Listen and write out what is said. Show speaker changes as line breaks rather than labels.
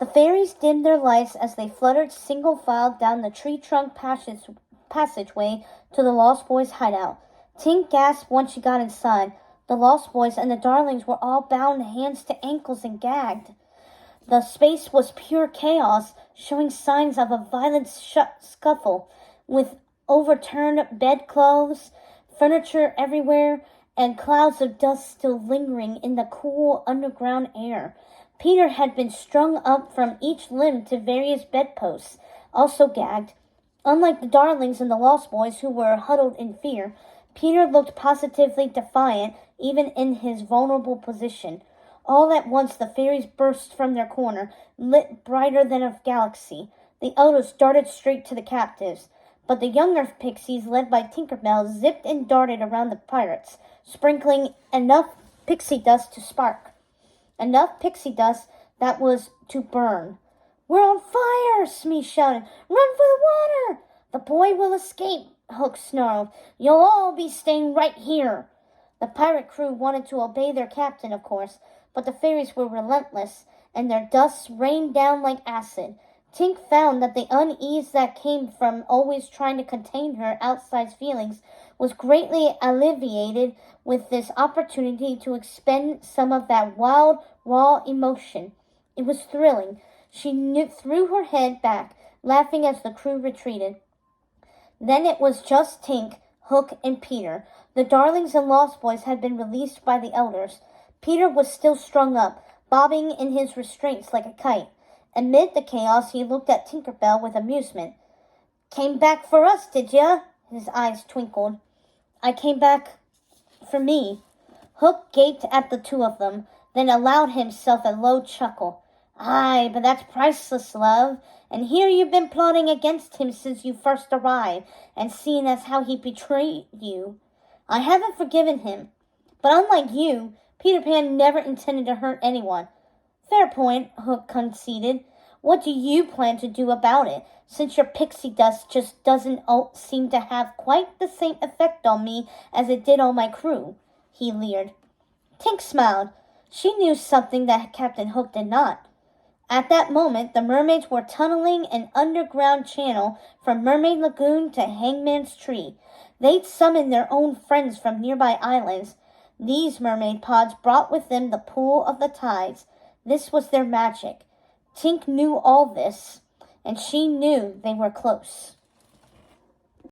The fairies dimmed their lights as they fluttered single file down the tree trunk passageway to the Lost Boys' hideout. Tink gasped once she got inside. The Lost Boys and the Darlings were all bound hands to ankles and gagged. The space was pure chaos, showing signs of a violent scuffle, with overturned bedclothes, furniture everywhere, and clouds of dust still lingering in the cool underground air. Peter had been strung up from each limb to various bedposts, also gagged. Unlike the Darlings and the Lost Boys, who were huddled in fear, Peter looked positively defiant, even in his vulnerable position. All at once the fairies burst from their corner, lit brighter than a galaxy. The elders darted straight to the captives, but the younger pixies, led by Tinker Bell, zipped and darted around the pirates, sprinkling enough pixie dust to spark. Enough pixie dust that was to burn. "We're on fire!" Smee shouted. "Run for the water!" "The boy will escape," Hook snarled. "You'll all be staying right here." The pirate crew wanted to obey their captain, of course, but the fairies were relentless, and their dust rained down like acid. Tink found that the unease that came from always trying to contain her outside feelings was greatly alleviated with this opportunity to expend some of that wild, raw emotion. It was thrilling. She threw her head back, laughing as the crew retreated. Then it was just Tink, Hook, and Peter. The Darlings and Lost Boys had been released by the elders. Peter was still strung up, bobbing in his restraints like a kite. Amid the chaos, he looked at Tinker Bell with amusement. "Came back for us, did ya?" His eyes twinkled. "I came back for me." Hook gaped at the two of them, then allowed himself a low chuckle. "Aye, but that's priceless, love. And here you've been plotting against him since you first arrived, and seeing as how he betrayed you. I haven't forgiven him. But unlike you, Peter Pan never intended to hurt anyone." "Fair point," Hook conceded. "What do you plan to do about it, since your pixie dust just doesn't seem to have quite the same effect on me as it did on my crew?" he leered. Tink smiled. She knew something that Captain Hook did not. At that moment, the mermaids were tunneling an underground channel from Mermaid Lagoon to Hangman's Tree. They'd summoned their own friends from nearby islands. These mermaid pods brought with them the pull of the tides. This was their magic. Tink knew all this, and she knew they were close.